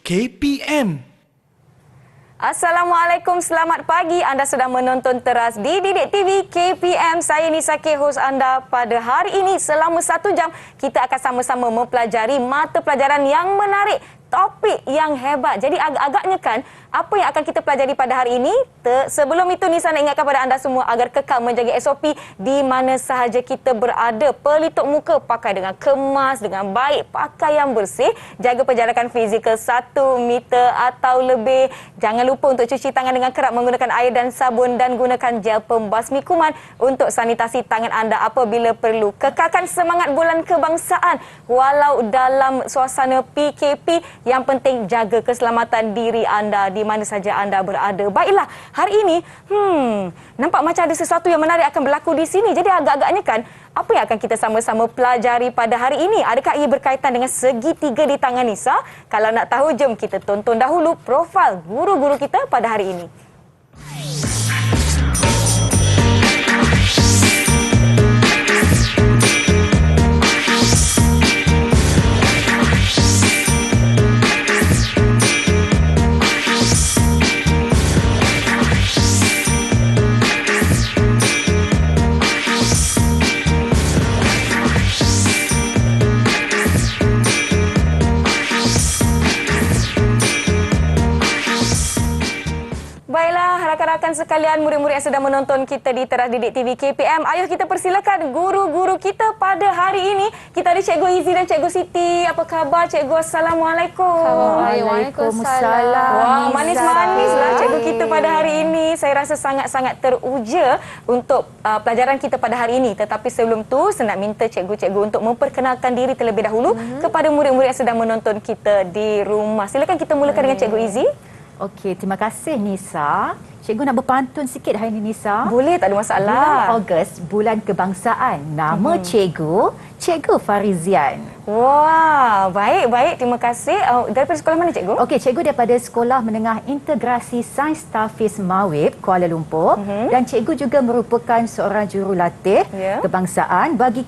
KPM. Assalamualaikum, selamat pagi. Anda sedang menonton teras di Didik TV KPM. Saya Nisa K, hos anda. Pada hari ini selama 1 jam kita akan sama-sama mempelajari mata pelajaran yang menarik, topik yang hebat. Jadi agak-agaknya kan apa yang akan kita pelajari pada hari ini? Sebelum itu Nisa nak ingatkan kepada anda semua agar kekal menjaga SOP di mana sahaja kita berada. Pelitup muka pakai dengan kemas, dengan baik, pakai yang bersih, jaga penjarakan fizikal 1 meter atau lebih. Jangan lupa untuk cuci tangan dengan kerap menggunakan air dan sabun dan gunakan gel pembasmi kuman untuk sanitasi tangan anda apabila perlu. Kekalkan semangat bulan kebangsaan walau dalam suasana PKP. Yang penting jaga keselamatan diri anda di mana saja anda berada. Baiklah, hari ini nampak macam ada sesuatu yang menarik akan berlaku di sini. Jadi agak-agaknya kan apa yang akan kita sama-sama pelajari pada hari ini? Adakah ia berkaitan dengan segitiga di tangan Nisa? Kalau nak tahu, jom kita tonton dahulu profil guru-guru kita pada hari ini. Rakan-rakan sekalian, murid-murid yang sedang menonton kita di teras Didik TV KPM, ayuh kita persilakan guru-guru kita pada hari ini. Kita ada Cikgu Izzy dan Cikgu Siti. Apa khabar Cikgu? Assalamualaikum. Waalaikumsalam. Wah, manis-manislah Cikgu kita pada hari ini. Saya rasa sangat-sangat teruja untuk pelajaran kita pada hari ini. Tetapi sebelum tu, saya nak minta cikgu-cikgu untuk memperkenalkan diri terlebih dahulu kepada murid-murid yang sedang menonton kita di rumah. Silakan kita mulakan dengan Cikgu Izzy. Okey, terima kasih Nisa. Cikgu nak berpantun sikit hari ini, Nisa. Boleh, tak ada masalah. Bulan Ogos, bulan kebangsaan. Nama Cikgu Farizian. Wah, baik. Terima kasih. Daripada sekolah mana Cikgu? Okey, Cikgu daripada Sekolah Menengah Integrasi Sains Tafiz Mawib, Kuala Lumpur. Dan Cikgu juga merupakan seorang jurulatih kebangsaan bagi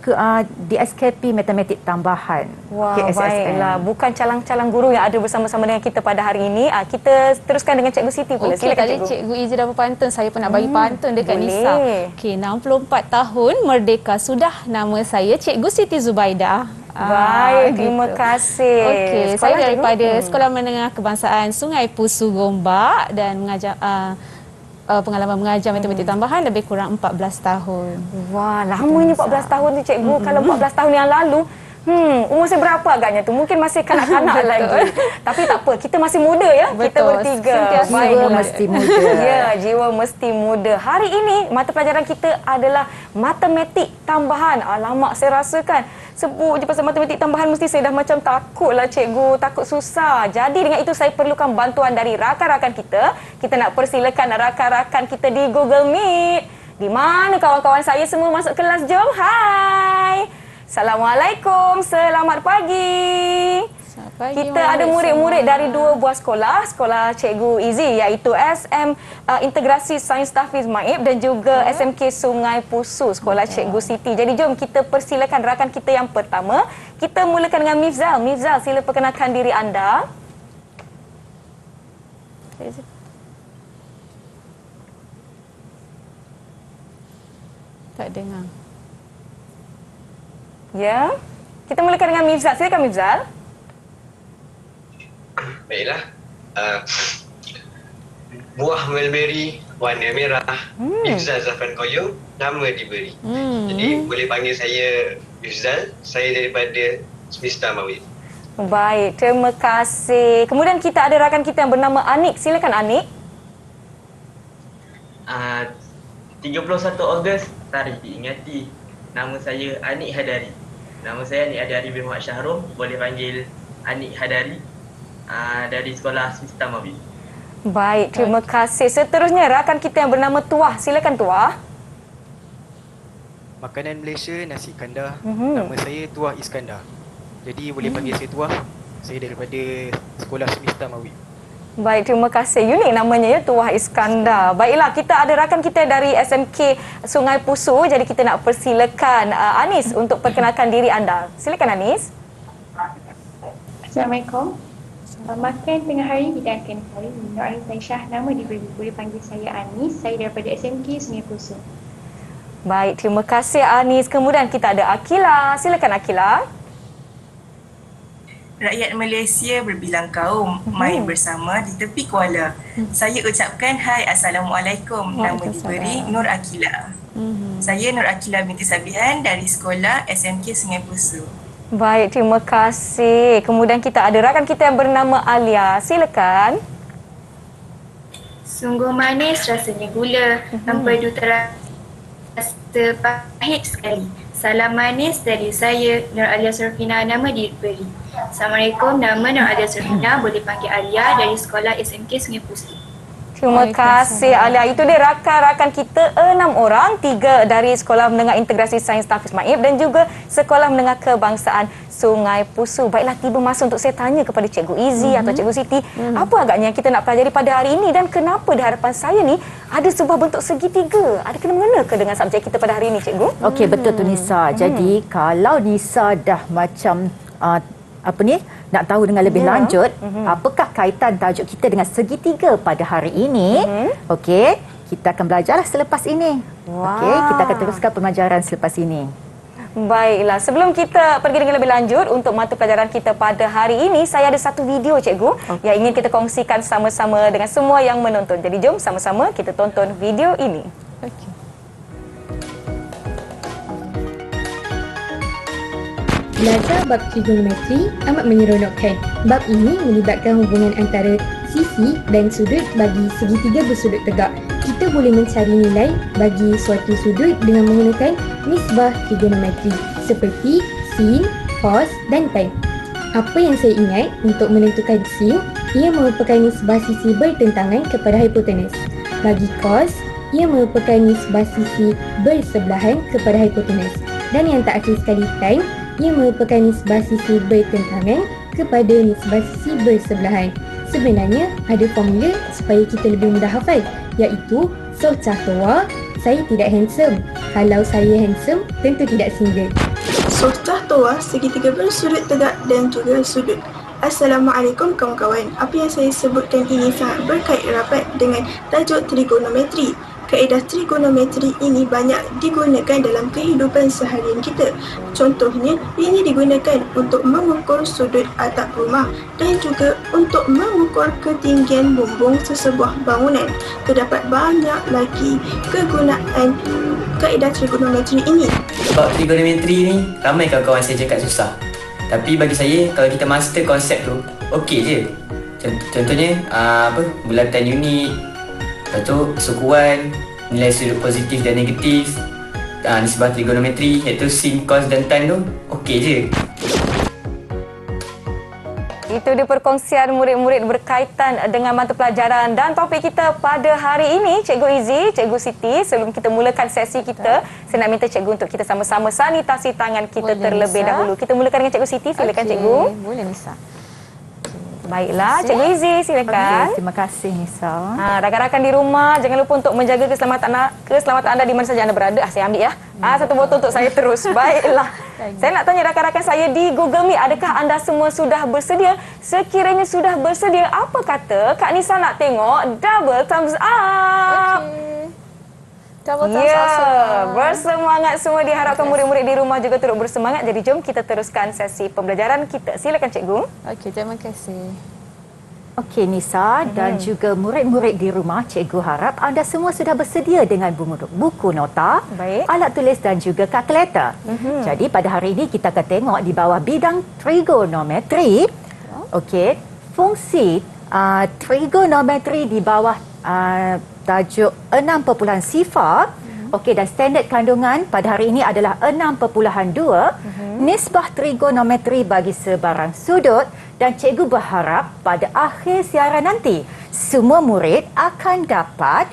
DSKP Matematik Tambahan. Wah, baiklah. Bukan calang-calang guru yang ada bersama-sama dengan kita pada hari ini. Kita teruskan dengan Cikgu Siti pula. Okey, tadi Cikgu Izzy dah berpantun. Saya pun nak bagi pantun dekat Nisa. Okey, 64 tahun merdeka sudah. Nama saya Cikgu Siti Zubaidah. Baik, terima kasih. Okey, saya daripada Sekolah Menengah Kebangsaan Sungai Pusu Gombak dan mengajar pengalaman mengajar matematik tambahan lebih kurang 14 tahun. Wah, lamanya 14 tahun tu Cikgu. Kalau 14 tahun yang lalu, umur saya berapa agaknya tu? Mungkin masih kanak-kanak lagi. Tapi tak apa, kita masih muda ya. Betul. Kita bertiga. Jiwa mesti muda. Ya, jiwa mesti muda. Hari ini mata pelajaran kita adalah matematik tambahan. Alamak, saya rasakan sebut je pasal matematik tambahan mesti saya dah macam takutlah Cikgu, takut susah. Jadi dengan itu saya perlukan bantuan dari rakan-rakan kita. Kita nak persilakan rakan-rakan kita di Google Meet. Di mana kawan-kawan saya semua masuk kelas? Jom, hai. Assalamualaikum, selamat pagi. Kita ada murid-murid dari 2 buah sekolah Cikgu Izzy, iaitu SM Integrasi Sains Tafiz Maib dan juga SMK Sungai Pusu, Sekolah Cikgu Siti. Jadi jom kita persilakan rakan kita yang pertama. Kita mulakan dengan Mifzal. Mifzal, sila perkenalkan diri anda. Tak dengar. Ya. Kita mulakan dengan Mifzal. Silakan Mifzal. Baiklah. Buah mulberry warna merah. Mifzal Zafran Koyong, nama diberi. Jadi boleh panggil saya Mifzal. Saya daripada Semesta Mawib. Baik, terima kasih. Kemudian kita ada rakan kita yang bernama Anik. Silakan Anik. 31 Ogos, tarikh diingati. Nama saya Anik Hadari. Nama saya Anik Hadari bin Muhammad Syahrum. Boleh panggil Anik Hadari. Dari Sekolah Semesta Mawib. Baik, terima kasih. Seterusnya rakan kita yang bernama Tuah. Silakan Tuah. Makanan Malaysia nasi kandar. Nama saya Tuah Iskandar. Jadi boleh panggil saya Tuah. Saya daripada Sekolah Semesta Mawib. Baik, terima kasih. Unik namanya ya, Tuah Iskandar. Baiklah, kita ada rakan kita dari SMK Sungai Pusu. Jadi kita nak persilakan Anis untuk perkenalkan diri anda. Silakan Anis. Assalamualaikum. Makan tengah hari hidangkan saya Nur Aisyah, nama diberi. Boleh panggil saya Anis. Saya daripada SMK Sungai Pusung. Baik, terima kasih Anis. Kemudian kita ada Akila. Silakan Akila. Rakyat Malaysia berbilang kaum, main bersama di tepi kuala. Saya ucapkan hai, Assalamualaikum. Nama diberi Nur Akila. Saya Nur Akila binti Sabihan dari sekolah SMK Sungai Pusung. Baik, terima kasih. Kemudian kita ada rakan kita yang bernama Alia. Silakan. Sungguh manis rasanya gula, mempadu terasa pahit sekali. Salam manis dari saya, Nur Alia Surfina, nama diberi. Assalamualaikum, nama Nur Alia Surfina, boleh panggil Alia dari sekolah SMK Sungai Pusung. Terima kasih Alia. Itu dia rakan-rakan kita 6 orang, 3 dari Sekolah Menengah Integrasi Sains Tahfiz Maib dan juga Sekolah Menengah Kebangsaan Sungai Pusu. Baiklah, tiba masa untuk saya tanya kepada Cikgu Izzy atau Cikgu Siti, apa agaknya yang kita nak pelajari pada hari ini dan kenapa di hadapan saya ni ada sebuah bentuk segitiga? Ada kena-mengena ke dengan subjek kita pada hari ini, Cikgu? Okey, betul tu Nisa. Jadi kalau Nisa dah macam nak tahu dengan lebih lanjut apakah kaitan tajuk kita dengan segitiga pada hari ini, okey, kita akan belajarlah selepas ini. Okey, kita akan teruskan pembelajaran selepas ini. Baiklah, sebelum kita pergi dengan lebih lanjut untuk mata pelajaran kita pada hari ini, saya ada satu video Cikgu yang ingin kita kongsikan sama-sama dengan semua yang menonton. Jadi jom sama-sama kita tonton video ini. Okey. Belajar bab trigonometri amat menyeronokkan. Bab ini melibatkan hubungan antara sisi dan sudut bagi segitiga bersudut tegak. Kita boleh mencari nilai bagi suatu sudut dengan menggunakan nisbah trigonometri seperti sin, cos dan tan. Apa yang saya ingat untuk menentukan sin, ia merupakan nisbah sisi bertentangan kepada hipotenus. Bagi cos, ia merupakan nisbah sisi bersebelahan kepada hipotenus. Dan yang terakhir sekali tan, ia merupakan nisbah sisi bertentangan kepada nisbah sisi bersebelahan. Sebenarnya ada formula supaya kita lebih mudah hafal, iaitu Socah Toa, saya tidak handsome. Kalau saya handsome, tentu tidak single. Socah Toa, segitiga bersudut tegak dan juga sudut. Assalamualaikum kawan-kawan. Apa yang saya sebutkan ini sangat berkait rapat dengan tajuk trigonometri. Kaedah trigonometri ini banyak digunakan dalam kehidupan seharian kita. Contohnya, ini digunakan untuk mengukur sudut atap rumah dan juga untuk mengukur ketinggian bumbung sesebuah bangunan. Terdapat banyak lagi kegunaan kaedah trigonometri ini. Bab trigonometri ni, ramai kawan-kawan saya cakap susah. Tapi bagi saya, kalau kita master konsep tu, okey je. Contohnya, bulatan unit, lepas tu sukuan, nilai sudut positif dan negatif, nisbah trigonometri iaitu sin, cos dan tan tu okey je. Itu dia perkongsian murid-murid berkaitan dengan mata pelajaran dan topik kita pada hari ini. Cikgu Izzy, Cikgu Siti, sebelum kita mulakan sesi kita, saya nak minta Cikgu untuk kita sama-sama sanitasi tangan kita terlebih dahulu. Kita mulakan dengan Cikgu Siti, silakan Cikgu. Boleh Nisa. Baiklah, Cikgu Izzy silakan. Terima kasih Nisa. Rakan-rakan di rumah, jangan lupa untuk menjaga keselamatan anda di mana saja anda berada. Saya ambil ya. Satu botol untuk saya terus. Baiklah. Saya nak tanya rakan-rakan saya di Google Meet, adakah anda semua sudah bersedia? Sekiranya sudah bersedia, apa kata Kak Nisa nak tengok double thumbs up? Double thumbs up. Bersemangat semua, diharapkan murid-murid di rumah juga turut bersemangat. Jadi jom kita teruskan sesi pembelajaran kita. Silakan Cikgu. Okey, terima kasih. Okey Nisa dan juga murid-murid di rumah, Cikgu harap anda semua sudah bersedia dengan buku nota, alat tulis dan juga kalkulator. Jadi pada hari ini kita akan tengok di bawah bidang trigonometri, okey, fungsi trigonometri di bawah tajuk 6 perpuluhan sifar. Okey, dan standard kandungan pada hari ini adalah 6.2. Nisbah trigonometri bagi sebarang sudut, dan cikgu berharap pada akhir siaran nanti semua murid akan dapat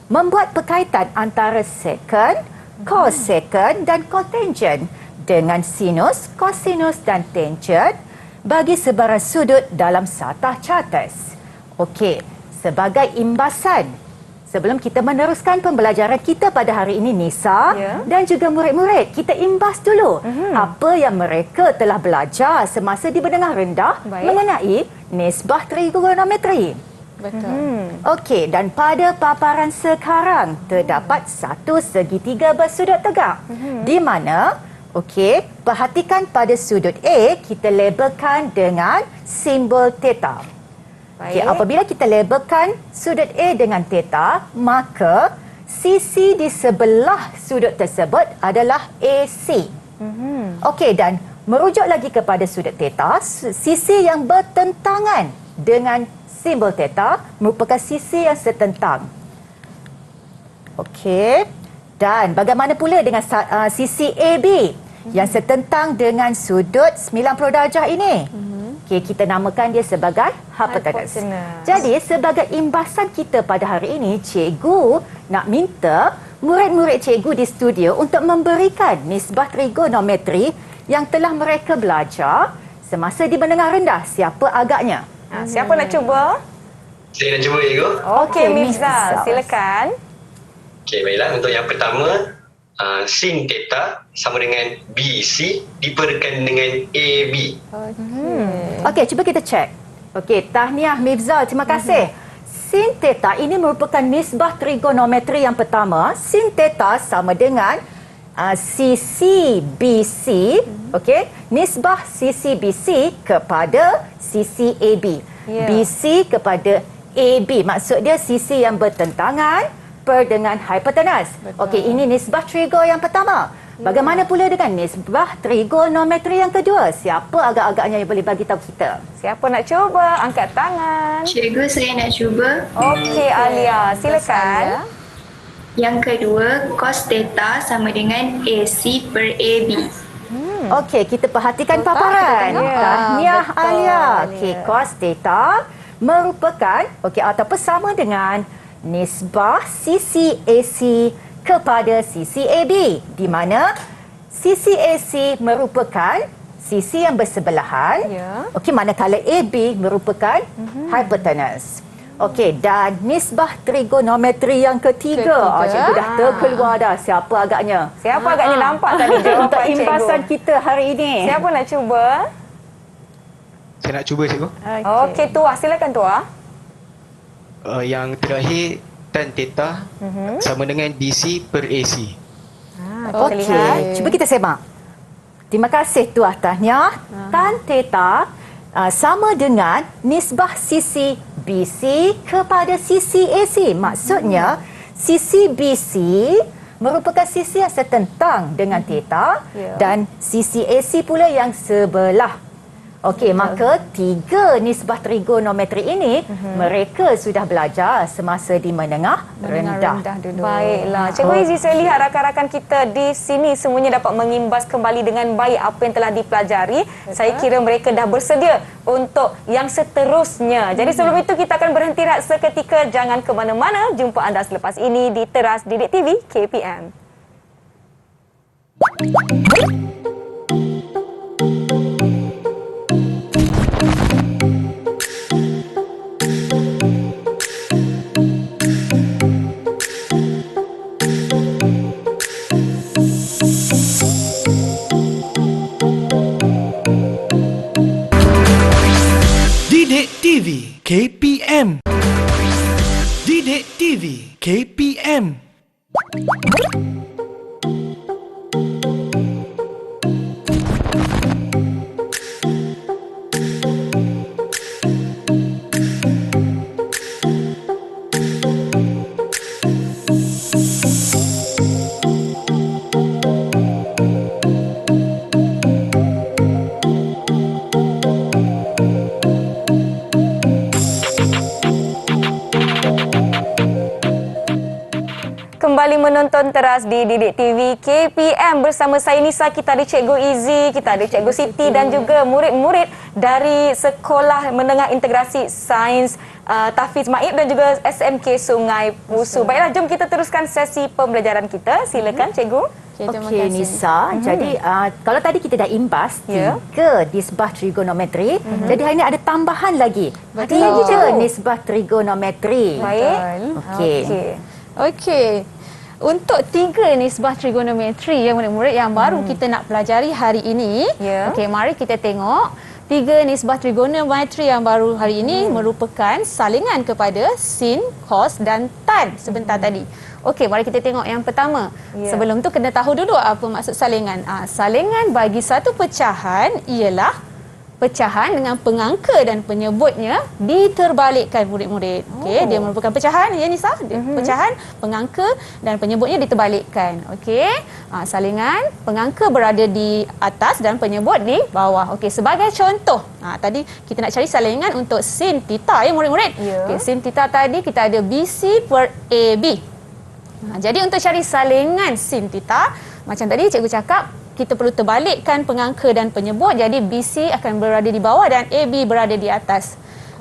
membuat perkaitan antara sekon, kosekon dan kotangent dengan sinus, kosinus dan tangent bagi sebarang sudut dalam satah chartas. Okey, sebagai imbasan sebelum kita meneruskan pembelajaran kita pada hari ini, Nisa dan juga murid-murid, kita imbas dulu apa yang mereka telah belajar semasa di menengah rendah mengenai nisbah trigonometri. Betul. Okey, dan pada paparan sekarang terdapat satu segitiga bersudut tegak di mana perhatikan pada sudut A kita labelkan dengan simbol theta. Apabila kita labelkan sudut A dengan theta, maka sisi di sebelah sudut tersebut adalah AC. Dan merujuk lagi kepada sudut theta, sisi yang bertentangan dengan simbol theta merupakan sisi yang setentang. Dan bagaimana pula dengan sisi AB yang setentang dengan sudut 90 darjah ini? Kita namakan dia sebagai hypotenuse. Jadi sebagai imbasan kita pada hari ini, cikgu nak minta murid-murid cikgu di studio untuk memberikan nisbah trigonometri yang telah mereka belajar semasa di menengah rendah. Siapa agaknya? Siapa nak cuba? Saya nak cuba, cikgu. Okey, Mifzal, silakan. Baiklah. Untuk yang pertama, sin theta sama dengan BC diperkan dengan AB. Cuba kita cek. Tahniah Mifzal, terima kasih. Sin theta ini merupakan nisbah trigonometri yang pertama. Sin theta sama dengan sisi BC, nisbah sisi BC kepada sisi AB. BC kepada AB, maksud dia sisi yang bertentangan dengan hypotenuse. Ini nisbah trigo yang pertama. Bagaimana pula dengan nisbah trigonometri yang kedua? Siapa agak-agaknya yang boleh bagi tahu kita? Siapa nak cuba? Angkat tangan. Cikgu, saya nak cuba. Okey, Alia, silakan. Yang kedua, cos theta sama dengan AC per AB. Kita perhatikan paparan. Tahniah Alia. Cos theta merupakan ataupun sama dengan nisbah sisi AC kepada sisi AB, di mana sisi AC merupakan sisi yang bersebelahan, manakala AB merupakan hypotenuse. Dan nisbah trigonometri yang ketiga, cikgu dah terkeluar dah. Siapa agaknya? Siapa agaknya nampak tadi jawapan untuk imbasan kita hari ini? Siapa nak cuba? Saya nak cuba, cikgu. Tuah, silakan Tuah. Yang terakhir, tan theta sama dengan BC per AC. Cuba kita semak. Terima kasih Tuah Tahniah. Tan theta sama dengan nisbah sisi BC kepada sisi AC. Maksudnya sisi BC merupakan sisi yang setentang dengan theta dan sisi AC pula yang sebelah. Maka tiga nisbah trigonometri ini mereka sudah belajar semasa di menengah rendah. Baiklah. Cikgu Izi, saya lihat rakan-rakan kita di sini semuanya dapat mengimbas kembali dengan baik apa yang telah dipelajari. Saya kira mereka dah bersedia untuk yang seterusnya. Jadi sebelum itu kita akan berhenti rehat seketika. Jangan ke mana-mana. Jumpa anda selepas ini di Teras Didik TV KPM. TV KPM. Didik TV KPM. Kembali menonton Teras di Didik TV KPM bersama saya Nisa. Kita ada Cikgu Izi, kita ada Cikgu Siti dan juga murid-murid dari Sekolah Menengah Integrasi Sains Tahfiz Maib dan juga SMK Sungai Pusu. Baiklah, jom kita teruskan sesi pembelajaran kita. Silakan Cikgu. terima Okey, kasih. Nisa. Jadi kalau tadi kita dah imbas Ya. 3 nisbah trigonometri, jadi hari ini ada tambahan lagi. Betul. 3 nisbah trigonometri. Baik. Okey. Okey. Untuk 3 nisbah trigonometri yang murid-murid yang baru kita nak pelajari hari ini. Ya. Okey, mari kita tengok 3 nisbah trigonometri yang baru hari ini merupakan salingan kepada sin, cos dan tan sebentar tadi. Okey, mari kita tengok yang pertama. Ya. Sebelum tu kena tahu dulu apa maksud salingan. Salingan bagi satu pecahan ialah pecahan dengan pengangka dan penyebutnya diterbalikkan murid-murid. Okey, dia merupakan pecahan ya Nisa. Pecahan, pengangka dan penyebutnya diterbalikkan. Okey. Salingan pengangka berada di atas dan penyebut di bawah. Okey, sebagai contoh. Tadi kita nak cari salingan untuk sin theta ya murid-murid. Ya. Okey, sin theta tadi kita ada BC per AB. Jadi untuk cari salingan sin theta, macam tadi cikgu cakap, kita perlu terbalikkan pengangka dan penyebut. Jadi BC akan berada di bawah dan AB berada di atas.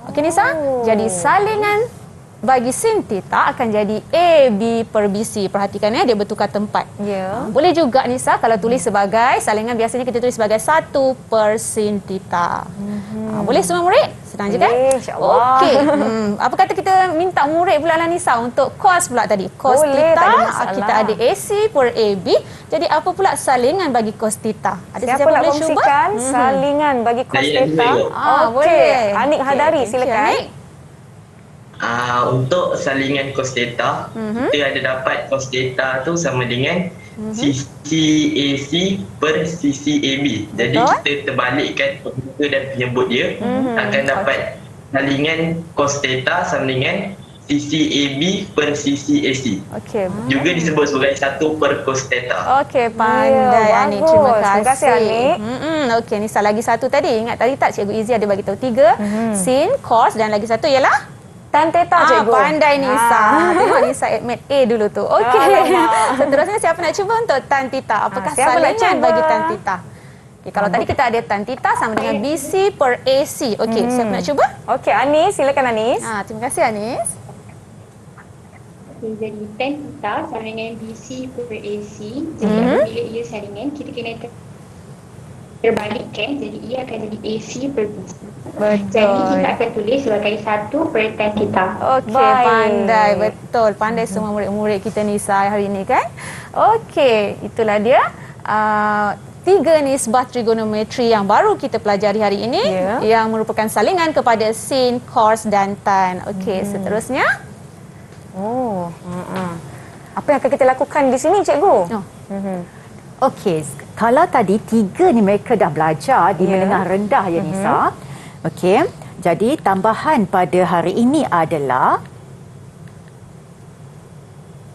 Okey Nisa? Jadi salingan bagi sin theta akan jadi AB per BC. Perhatikan ya, dia bertukar tempat. Ya. Boleh juga Nisa kalau tulis sebagai salingan, biasanya kita tulis sebagai 1 per sin theta. Boleh semua murid? Senang je kan? Boleh, insya-Allah. Okey. Apa kata kita minta murid pula lah Nisa untuk cos pula tadi. Cos Boleh, theta, tak ada masalah. kita ada AC per AB. Jadi apa pula salingan bagi cos theta? Ada Siapa sesiapa nak boleh cuba? kongsikan salingan bagi cos Saya theta? juga. Boleh. Anik Hadari, Okey, silakan. Anik. Untuk salingan cos theta, kita ada dapat cos theta tu sama dengan sisi AC per sisi AB. Jadi Betul. kita terbalikkan pengangka dan penyebut dia, akan dapat salingan cos theta sama dengan sisi AB per sisi AC. Okey. Juga disebut sebagai 1 per cos theta. Okey, pandai Ya, Anik. bagus. Terima kasih. Terima kasih, Anik. Okey, Nisa lagi satu tadi. Ingat tadi tak Cikgu Izzy ada bagi tahu 3. Sin, cos dan lagi satu ialah Tan theta, cikgu. pandai Nisa. Tengok Nisa admit A dulu tu. Okey. Seterusnya siapa nak cuba untuk tan theta? Apakah siapa nak salingan cuba? bagi tan theta? Okay, kalau tadi kita ada tan theta sama dengan BC per AC. Okey, siapa nak cuba? Okey, Anis, silakan Anis. Terima kasih Anis. Okay, jadi tan theta sama dengan BC per AC. Jadi apabila ia salingan, kita kena terbalikkan. Jadi ia akan jadi AC per BC. Jadi kita akan tulis sebagai 1 per tan theta. Okey, Baik. pandai. Betul. Pandai semua murid-murid kita Nisa hari ini kan. Okey, itulah dia. 3 nisbah trigonometri yang baru kita pelajari hari ini yang merupakan salingan kepada sin, cos dan tan. Okey, seterusnya. Apa yang akan kita lakukan di sini, cikgu? Okey, kalau tadi 3 ni mereka dah belajar di menengah rendah ya Nisa. Okey, jadi tambahan pada hari ini adalah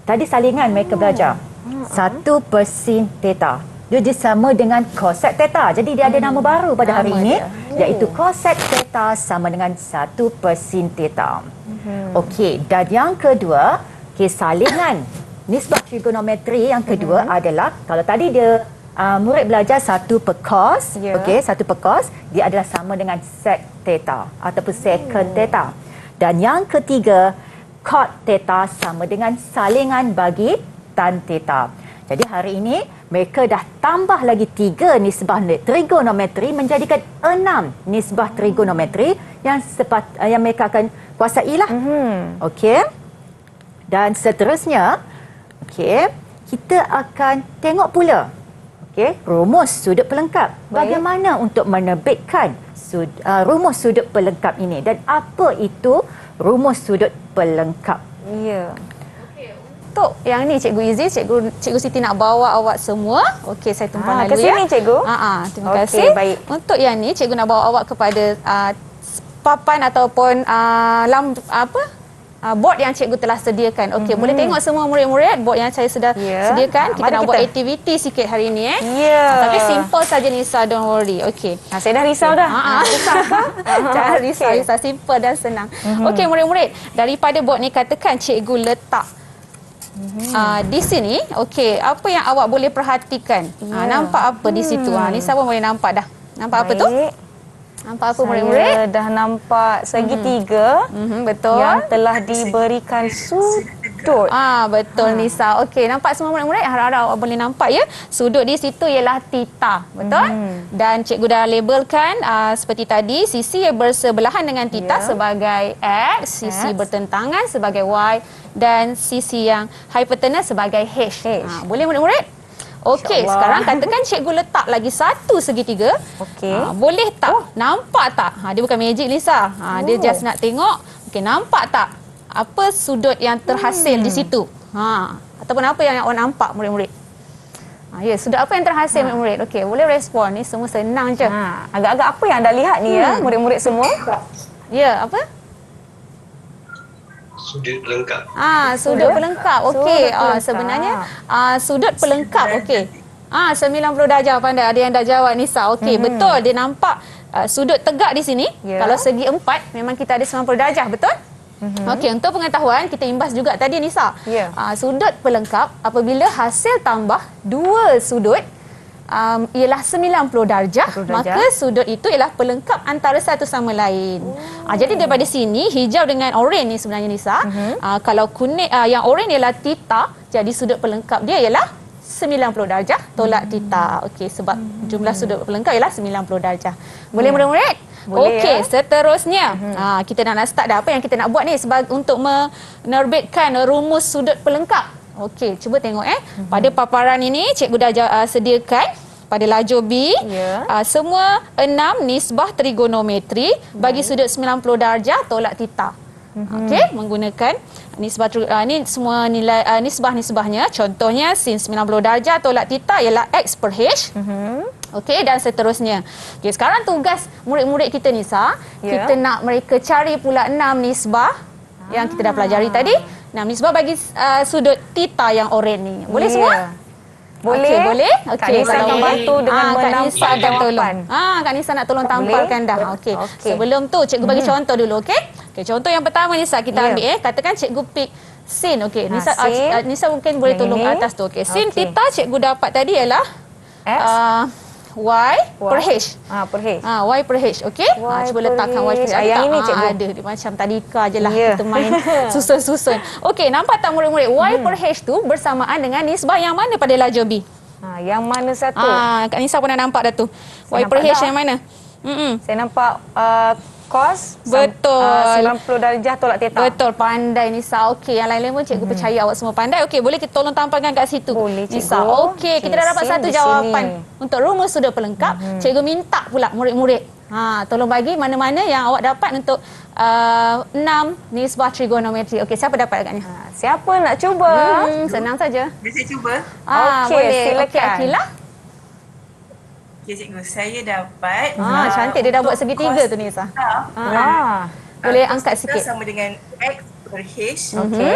tadi salingan mereka belajar 1 per sin theta. Dia sama dengan cosec theta. Jadi dia ada nama baru pada hari ini iaitu cosec theta sama dengan 1 per sin theta. Okey, dan yang kedua, salingan nisbah trigonometri yang kedua adalah kalau tadi dia murid belajar 1 per cos, okey, 1 per cos, dia adalah sama dengan sec theta ataupun secant theta. Dan yang ketiga, cot theta sama dengan salingan bagi tan theta. Jadi hari ini mereka dah tambah lagi 3 nisbah trigonometri menjadikan 6 nisbah trigonometri yang mereka akan kuasailah. Okey. Dan seterusnya, okey, kita akan tengok pula rumus sudut pelengkap. Bagaimana untuk menerbitkan rumus sudut pelengkap ini dan apa itu rumus sudut pelengkap? Ya. Untuk yang ni Cikgu Izzy, Cikgu Siti nak bawa awak semua. Okey, saya tumpang ke lalu sini, cikgu. Terima Okey, kasih. baik. Untuk yang ni Cikgu nak bawa awak kepada papan ataupun board yang cikgu telah sediakan. Okey, boleh tengok semua murid-murid board yang saya sudah sediakan. Kita mari nak buat kita. aktiviti sikit hari ini Ya. Tapi simple saja Nisa, don't worry. Okey. Saya dah risau dah. Susah ke? Jangan risau, simple dan senang. Okey murid-murid, daripada board ni katakan cikgu letak di sini. Okey, apa yang awak boleh perhatikan? Nampak apa di situ? Nisa pun boleh nampak dah. Nampak apa tu? Nampak apa murid-murid? Saya dah nampak segitiga Betul. yang telah diberikan sudut. Betul Nisa. Okey, nampak semua murid-murid? Harap-harap awak boleh nampak ya. Sudut di situ ialah theta, betul? Dan cikgu dah labelkan seperti tadi, sisi yang bersebelahan dengan theta sebagai X, sisi bertentangan sebagai Y dan sisi yang hypotenuse sebagai H. Boleh murid-murid? Okey, sekarang katakan cikgu letak lagi satu segitiga. Okey. Boleh tak? Nampak tak? Dia bukan magic Lisa. Dia just nak tengok. Okey, nampak tak? Apa sudut yang terhasil di situ? Ataupun apa yang awak nampak murid-murid? Ya, sudut apa yang terhasil murid-murid? Okey, boleh respon ni, semua senang je. Agak-agak apa yang anda lihat ni ya, murid-murid semua? Ya, apa? Sudut pelengkap. Sudut pelengkap. Okey, sebenarnya sudut pelengkap. Okey. 90 darjah pandai. Ada yang dah jawab Nisa. Okey, betul. Dia nampak sudut tegak di sini. Kalau segi 4 memang kita ada 90 darjah, betul? Okey, untuk pengetahuan kita imbas juga tadi Nisa. Sudut pelengkap apabila hasil tambah dua sudut ialah 90 darjah, maka sudut itu ialah pelengkap antara satu sama lain. Jadi daripada sini hijau dengan oranye ni sebenarnya Nisa. Kalau kuning yang oranye ialah theta, jadi sudut pelengkap dia ialah 90 darjah tolak theta. Okey, sebab jumlah sudut pelengkap ialah 90 darjah. Boleh murid-murid? Okey, seterusnya kita nak start dah. Apa yang kita nak buat ni untuk menerbitkan rumus sudut pelengkap. Okey, cuba tengok pada paparan ini cikgu dah sediakan pada lajur B semua 6 nisbah trigonometri bagi sudut 90 darjah tolak theta. Okey, menggunakan nisbah ni semua nilai nisbah-nisbahnya. Contohnya sin 90 darjah tolak theta ialah x per h. Okey, dan seterusnya. Okey, sekarang tugas murid-murid kita Nisa, kita nak mereka cari pula 6 nisbah yang kita dah pelajari tadi. 6 nisbah bagi sudut theta yang oranye ni. Boleh semua? Boleh. Okey, boleh. Kak Nisa akan bantu dengan Kak Nisa tolong. Kak Nisa nak tolong tampalkan dah. Okey. Sebelum tu cikgu bagi contoh dulu, okey? Okey, contoh yang pertama Nisa kita ambil katakan cikgu pick sin. Okey, Nisa Nisa mungkin boleh tolong atas tu. Okey, sin theta cikgu dapat tadi ialah Y per H. Per H. Y per H, okey? Cuba letakkan Y per H. Yang ini cikgu. Ada. Dia macam tadika je lah. Kita main susun-susun. Okey, nampak tak murid-murid? Y per H tu bersamaan dengan nisbah yang mana pada lajur B? Yang mana satu? Kak Nisa pun dah nampak dah tu. Y per H yang mana? Saya nampak cos. Betul. 90 darjah tolak theta. Betul, pandai Nisa. Okey, yang lain-lain pun cikgu percaya awak semua pandai. Okey, boleh kita tolong tampalkan kat situ? Boleh, cikgu. Nisa. Okey, kita dah dapat satu jawapan untuk rumus sudut pelengkap. Cikgu minta pula murid-murid. Tolong bagi mana-mana yang awak dapat untuk 6 nisbah trigonometri. Okey, siapa dapat agaknya? Siapa nak cuba? Senang saja. Boleh saya cuba? Okey, boleh. silakan. Okey, Akilah. Ya cikgu, saya dapat Cantik dia dah buat segitiga tu Nisa. Boleh angkat sikit. sama dengan x per h.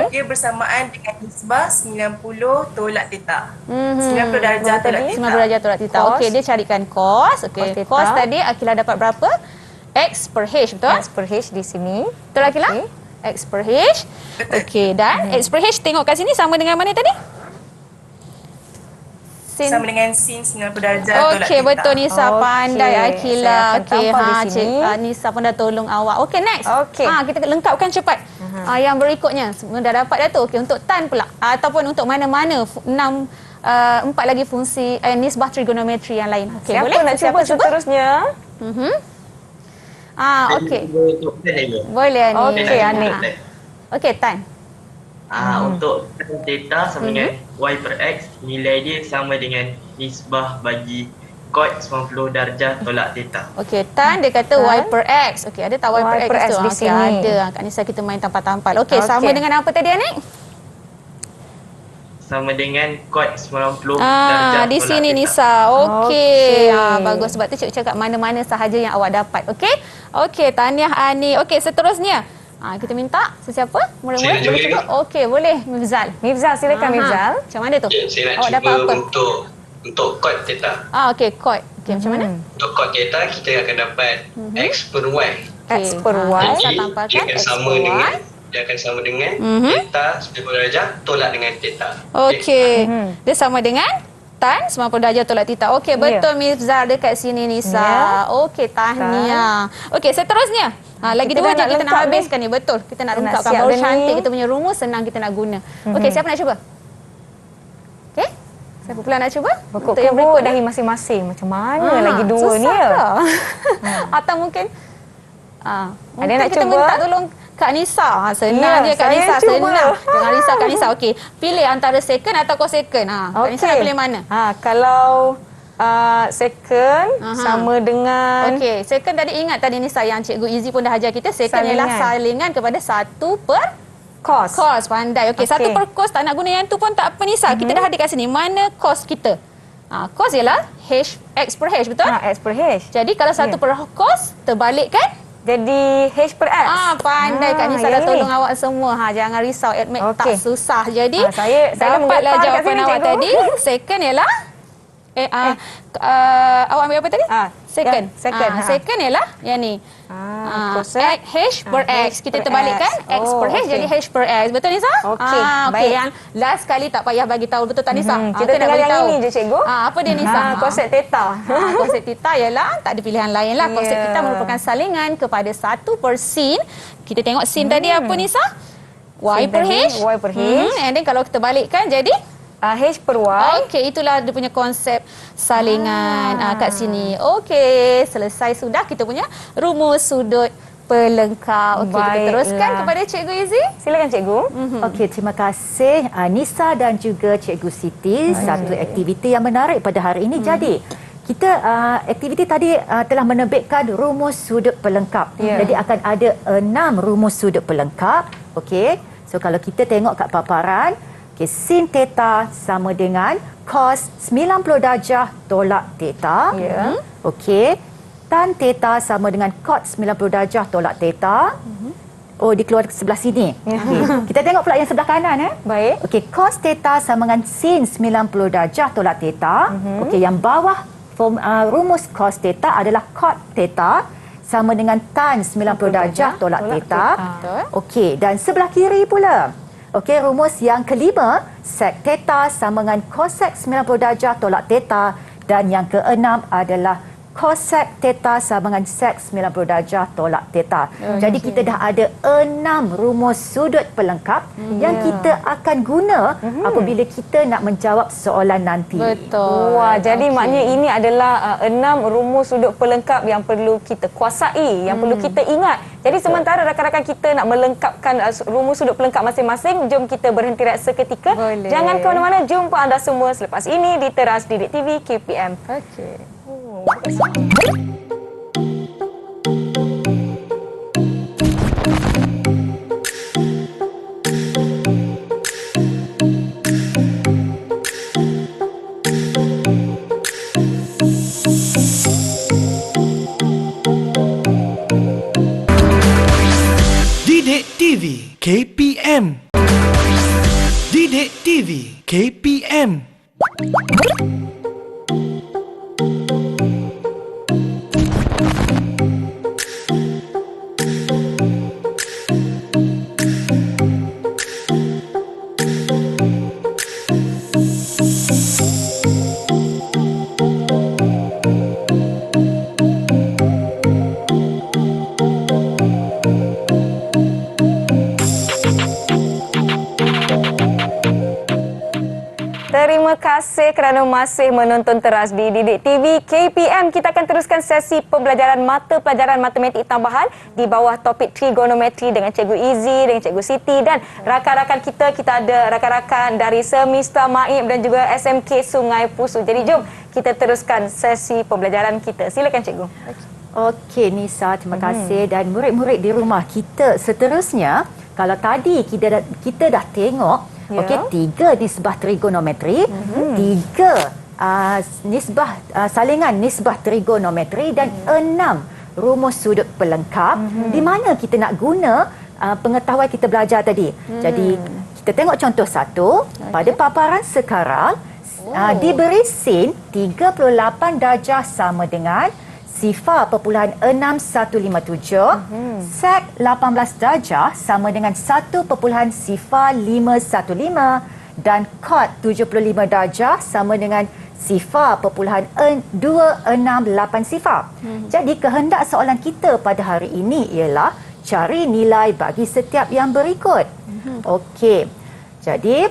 Dia bersamaan dengan nisbah 90 tolak theta. 90 darjah tolak theta. 90 darjah tolak theta. Okey, dia carikan cos. Okey, cos tadi Akilah dapat berapa? X per h, betul? X per H di sini. Betul Akilah? X per h. Okey, dan X per h tengok kat sini sama dengan mana tadi? Sama dengan sin 90 darjah tolak theta. Okey, betul Nisa. Pandai Akilah. Okey, Nisa pun dah tolong awak. Okey, next. Kita lengkapkan cepat. Yang berikutnya, semua dah dapat dah tu. Okey, untuk tan pula ataupun untuk mana-mana 4 lagi fungsi nisbah trigonometri yang lain. Okey, boleh? Siapa nak cuba seterusnya? Okey. Boleh ni. Okey, Anik. Okey, tan. Untuk tan theta sama dengan y per x, nilai dia sama dengan nisbah bagi cot 90 darjah tolak theta. Okey, tan dia kata y per x. Okey, ada tak y per x tu? di sini. Ada. Kak Nisa kita main tampal-tampal. Okey, sama dengan apa tadi Anik? Sama dengan cot 90 darjah di tolak sini theta. Nisa. Okey. Bagus, sebab tu cikgu cakap mana-mana sahaja yang awak dapat. Okey? Okey, tahniah Ani. Okey, seterusnya. Kita minta sesiapa? Murid-murid boleh cuba? Okey, boleh. Mifzal. Mifzal, silakan Mifzal. Macam mana tu? Saya nak awak dapat cuba apa? untuk cot theta. Okey, cot. Okey, macam mana? Untuk cot theta kita akan dapat x per y. X per Y. Jadi dia akan sama dengan theta 90 darjah tolak dengan theta. Okey. Dia sama dengan tan 90 darjah tolak theta. Okey, betul Mirza dekat sini Nisa. Ya. Okey, tahniah. Okey, seterusnya. Lagi Kita dua dah je nak kita nak lengkap habiskan ni. Betul. Kita nak Kita nak lengkapkan siap baru dah ni. cantik kita punya rumus, senang kita nak guna. Okey, siapa nak cuba? Okey. Siapa pula nak cuba? Pokok Untuk yang kebun berikut dahi masing-masing. Macam mana lagi dua ni susah ya? tak? Atau mungkin Ada nak kita cuba? minta tolong Kak Nisa. Senang Ya, je Kak saya Nisa, cuba. senang. Jangan risau Kak Nisa. Okey, pilih antara second atau cosecond. Kak Nisa nak pilih mana? Kalau second sama dengan Okey, second tadi ingat tadi Nisa yang Cikgu Izzy pun dah ajar kita. Second Salingan. ialah salingan kepada 1 per kos. kos. Pandai. Okey, 1 per kos tak nak guna yang tu pun tak apa Nisa. Kita dah ada kat sini. Mana kos kita? Kos ialah X per H, betul? X per H. Jadi kalau 1 per kos terbalikkan jadi H per X. Pandai Kak Nisa dah yang tolong ni. awak semua. Jangan risau, admit tak Okey. susah. Jadi saya dah dapatlah menggetar kat jawapan sini, awak cikgu. tadi. Second ialah awak ambil apa tadi? Second. ya, second, Second ialah yang ni. cosec. H per X. Kita per terbalikkan X. X per H okey. jadi H per X. Betul Nisa? Okey, Okey, baik. yang last kali tak payah bagi tahu, betul tak Nisa? Kita tinggal yang beritahu. ini je cikgu. Apa dia Nisa? Cosec theta. Cosec theta ialah tak ada pilihan lain lah. Cosec theta merupakan salingan kepada 1 per sin. Kita tengok sin tadi apa Nisa? Y Sin per tadi, H. Y per H. And then kalau kita balikkan jadi H per Y. okey, itulah dia punya konsep salingan kat sini. Okey, selesai sudah kita punya rumus sudut pelengkap. Okey, kita Baiklah. teruskan kepada Cikgu Izzy. Silakan cikgu. Okey, terima kasih Nisa dan juga Cikgu Siti. Satu aktiviti yang menarik pada hari ini. Jadi, kita aktiviti tadi telah menerbitkan rumus sudut pelengkap. Ya. Jadi akan ada 6 rumus sudut pelengkap. Okey. So kalau kita tengok kat paparan, okey, sin theta sama dengan cos 90 darjah tolak theta. Ya. Okey. Tan theta sama dengan cot 90 darjah tolak theta. Oh, dikeluar sebelah sini. Okay. Kita tengok pula yang sebelah kanan. Baik. Okey, cos theta sama dengan sin 90 darjah tolak theta. Okey, yang bawah rumus cos theta adalah cot theta sama dengan tan 90 darjah tolak theta. Okey, dan sebelah kiri pula. Okey, rumus yang kelima, sec theta sama dengan cosec 90 darjah tolak theta, dan yang keenam adalah cosec theta sama dengan sec 90 darjah tolak theta. Jadi kita dah ada 6 rumus sudut pelengkap yang kita akan guna apabila kita nak menjawab soalan nanti. Betul. Wah, jadi maknanya ini adalah 6 rumus sudut pelengkap yang perlu kita kuasai, yang perlu kita ingat. Jadi sementara rakan-rakan kita nak melengkapkan rumus sudut pelengkap masing-masing, jom kita berhenti rehat seketika. Boleh. Jangan ke mana-mana, jumpa anda semua selepas ini di Teras Didik TV KPM. Okey. Didik TV KPM. Didik TV KPM. Terima kasih kerana masih menonton Teras di Didik TV KPM. Kita akan teruskan sesi pembelajaran mata pelajaran matematik tambahan di bawah topik trigonometri dengan Cikgu Izzy, dengan Cikgu Siti dan rakan-rakan kita. Kita ada rakan-rakan dari Semista Maib dan juga SMK Sungai Pusu. Jadi jom kita teruskan sesi pembelajaran kita. Silakan Cikgu. Okey Nisa, terima kasih. Dan murid-murid di rumah kita seterusnya, kalau tadi kita dah tengok okey, 3 nisbah trigonometri, 3 nisbah salingan nisbah trigonometri dan 6 rumus sudut pelengkap di mana kita nak guna pengetahuan kita belajar tadi. Jadi kita tengok contoh satu. Pada paparan sekarang diberi sin 38 darjah sama dengan sifar perpuluhan 6157, sec 18 darjah sama dengan 1 perpuluhan sifar 515 dan cot 75 darjah sama dengan sifar perpuluhan 268 sifar. Jadi kehendak soalan kita pada hari ini ialah cari nilai bagi setiap yang berikut. Okey. Jadi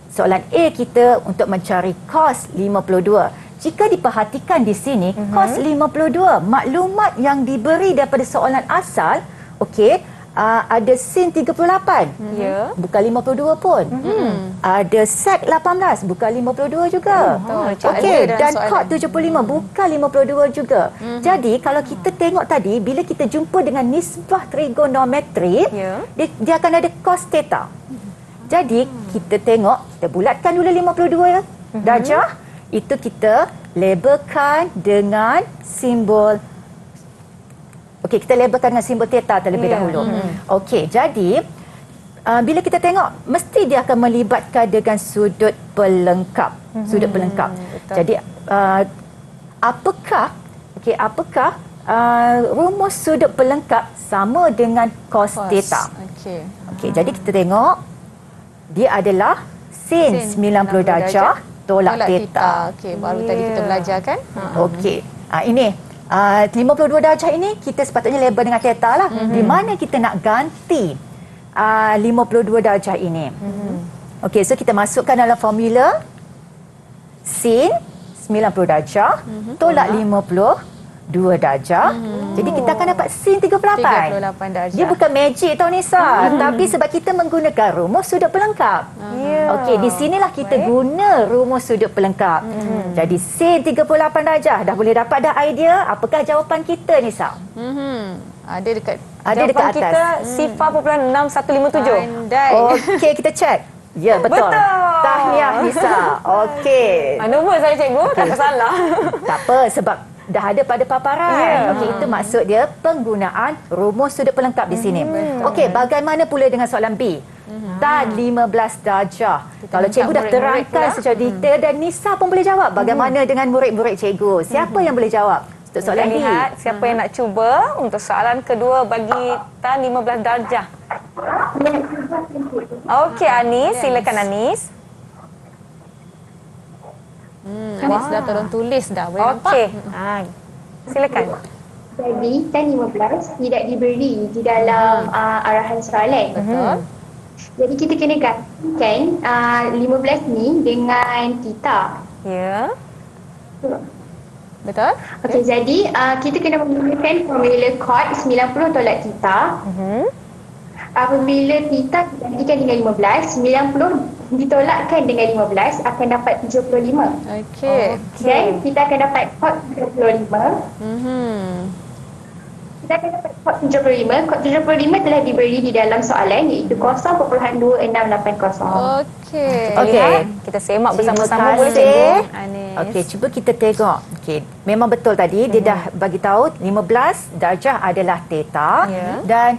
soalan A kita untuk mencari cos 52. Jika diperhatikan di sini, cos 52, maklumat yang diberi daripada soalan asal, okey, ada sin 38. Ya. Bukan 52 pun. Ada sec 18, bukan 52 juga. Okey, dan cot 75 bukan 52 juga. Jadi kalau kita tengok tadi, bila kita jumpa dengan nisbah trigonometri, dia akan ada cos theta. Jadi kita tengok, kita bulatkan dulu 52 darjah. Itu kita labelkan dengan simbol. Okey, kita labelkan dengan simbol theta terlebih dahulu. Okey, jadi bila kita tengok, mesti dia akan melibatkan dengan sudut pelengkap. Sudut pelengkap. Jadi apakah rumus sudut pelengkap sama dengan cos theta? Okey, jadi kita tengok dia adalah sin 90 darjah tolak theta. Okey, baru tadi kita belajar kan? Okey. Ini 52 darjah ini kita sepatutnya label dengan theta lah. Di mana kita nak ganti 52 darjah ini. Okey, so kita masukkan dalam formula sin 90 darjah tolak 52 darjah. Jadi kita akan dapat sin 38 darjah. Dia bukan magic tau Nisa, tapi sebab kita menggunakan rumus sudut pelengkap. Okey, di sinilah kita guna rumus sudut pelengkap. Jadi sin 38 darjah. Dah boleh dapat dah idea apakah jawapan kita Nisa? Ada dekat dekat atas. Kita sifar perpuluhan 6157. Pandai. Okey, kita check. Ya, betul. Tahniah Nisa. Okey. Nombor saya cikgu, tak salah. Tak apa, sebab dah ada pada paparan. Okey, itu maksud dia penggunaan rumus sudut pelengkap di sini. Okey, bagaimana pula dengan soalan B? Tan 15 darjah. Kalau cikgu dah terangkan secara detail dan Nisa pun boleh jawab. Bagaimana dengan murid-murid cikgu? Siapa yang boleh jawab untuk soalan B? Lihat siapa yang nak cuba untuk soalan kedua bagi tan 15 darjah. Okey, Anis, silakan Anis. Anis dah tolong tulis dah. Boleh nampak? Okey. Silakan. Jadi tan 15 tidak diberi di dalam arahan soalan. Betul. Jadi kita kena gantikan 15 ni dengan theta. Ya. Betul? Okey, jadi kita kena menggunakan formula cot 90 tolak theta. Apabila theta digantikan dengan 15, 90 ditolakkan dengan 15 akan dapat 75. Okey. Dan kita akan dapat cot 75. Kita akan dapat cot 75. Cot 75 telah diberi di dalam soalan iaitu 0.2680. Okey. Kita semak bersama-sama Terima boleh kasih. cikgu? Anis. Okey, cuba kita tengok. Okey, memang betul tadi dia dah bagi tahu 15 darjah adalah theta dan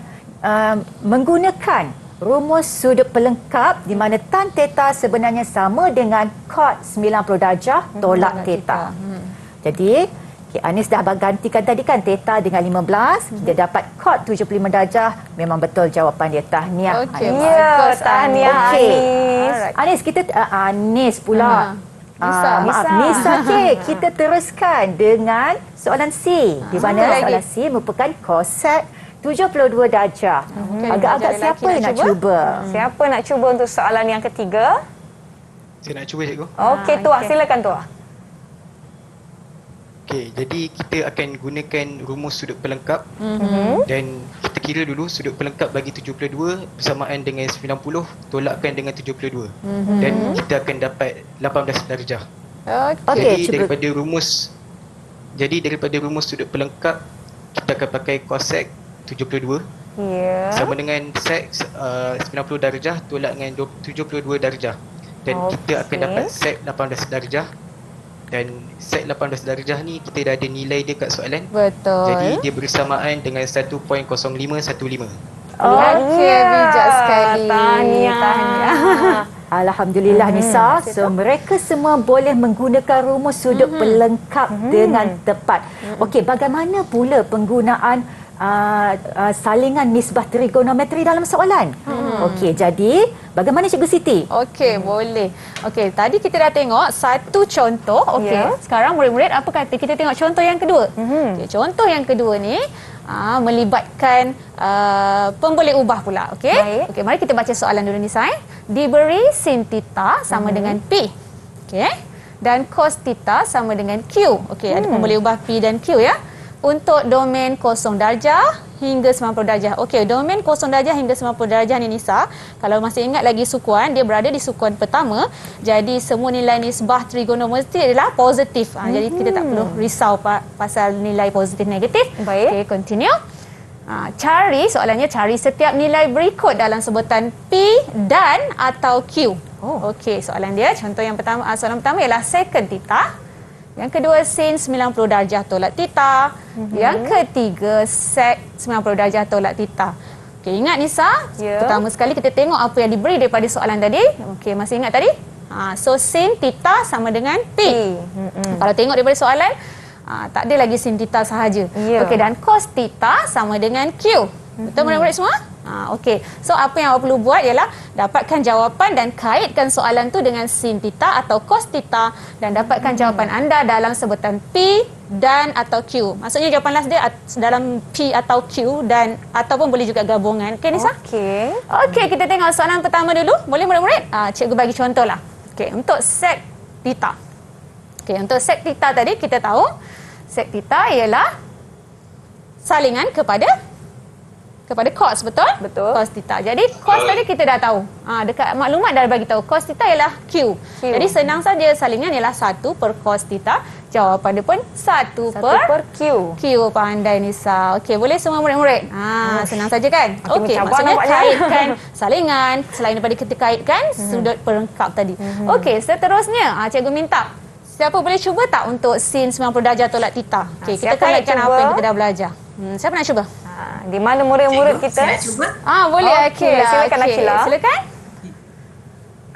menggunakan rumus sudut pelengkap di mana tan theta sebenarnya sama dengan cot 90 darjah tolak theta. Jadi, okay, Anis dah gantikan tadi kan theta dengan 15, kita dapat cot 75 darjah. Memang betul jawapan dia. Tahniah. Okey, Anis. bagus, tahniah Okey. Anis. Anis, kita Anis pula. Nisa. Okey, kita teruskan dengan soalan C. Di mana soalan C merupakan cosec 72 darjah. Agak-agak siapa yang nak cuba? Siapa nak cuba untuk soalan yang ketiga? Saya nak cuba cikgu. Okey, Tuah. Silakan Tuah. Okey, jadi kita akan gunakan rumus sudut pelengkap dan kita kira dulu sudut pelengkap bagi 72 bersamaan dengan 90 tolakkan dengan 72 dan kita akan dapat 18 darjah. Okey, Jadi daripada rumus sudut pelengkap kita akan pakai cosec 72 sama dengan sec 90 darjah tolak dengan 72 darjah dan kita akan dapat sec 18 darjah. Dan sec 18 darjah ni kita dah ada nilai dia kat soalan. Betul. Jadi dia bersamaan dengan 1.0515. Okey, bijak sekali. Tahniah. Alhamdulillah Nisa. So mereka semua boleh menggunakan rumus sudut pelengkap dengan tepat. Okey, bagaimana pula penggunaan salingan nisbah trigonometri dalam soalan. Okey, jadi bagaimana Cikgu Siti? Okey, boleh. Okey, tadi kita dah tengok satu contoh. Okey, sekarang murid-murid apa kata kita tengok contoh yang kedua. Okey, contoh yang kedua ni melibatkan pemboleh ubah pula. Okey. Okey, mari kita baca soalan dulu ni, Sai. Diberi sin theta sama dengan P. Okey. Dan cos theta sama dengan Q. Okey, ada pemboleh ubah P dan Q ya. Untuk domain kosong darjah hingga 90 darjah. Okey, domain kosong darjah hingga 90 darjah ni Nisa, kalau masih ingat lagi sukuan, dia berada di sukuan pertama. Jadi semua nilai nisbah trigonometri adalah positif. Jadi kita tak perlu risau pasal nilai positif negatif. Baik. Okey, continue. Soalannya cari setiap nilai berikut dalam sebutan P dan atau Q. Okey, soalan dia contoh yang pertama, soalan pertama ialah secant theta. Yang kedua sin 90 darjah tolak theta. Yang ketiga sec 90 darjah tolak theta. Okey, ingat Nisa? Pertama sekali kita tengok apa yang diberi daripada soalan tadi. Okey, masih ingat tadi? So sin theta sama dengan P. Kalau tengok daripada soalan, tak ada lagi sin theta sahaja. Okey, dan cos theta sama dengan Q. Betul murid-murid semua? Okey. So apa yang awak perlu buat ialah dapatkan jawapan dan kaitkan soalan tu dengan sin theta atau cos theta dan dapatkan jawapan anda dalam sebutan P dan atau Q. Maksudnya jawapan last dia dalam P atau Q dan ataupun boleh juga gabungan. Okey Nisa? Okey. Okey, kita tengok soalan pertama dulu. Boleh murid-murid? Cikgu bagi contohlah. Okey, untuk sec theta. Okey, untuk sec theta tadi kita tahu sec theta ialah salingan kepada cos, betul? Betul. Cos theta. Jadi cos tadi kita dah tahu. Dekat maklumat dah bagi tahu cos theta ialah Q. Jadi senang saja, salingan ialah 1 per cos theta. Jawapan dia pun 1 per Q. Q. Pandai Nisa. Okey, boleh semua murid-murid? Senang saja kan? Okey, mencabar maksudnya nampaknya. kaitkan salingan selain daripada kita kaitkan sudut perengkap tadi. Okey, seterusnya cikgu minta siapa boleh cuba tak untuk sin 90 darjah tolak theta? Okey, kita siapa nak kaitkan cuba? apa yang kita dah belajar. Siapa nak cuba? Di mana murid-murid kita? Saya nak cuba. Boleh Okey, Akila. silakan, Akila. Silakan.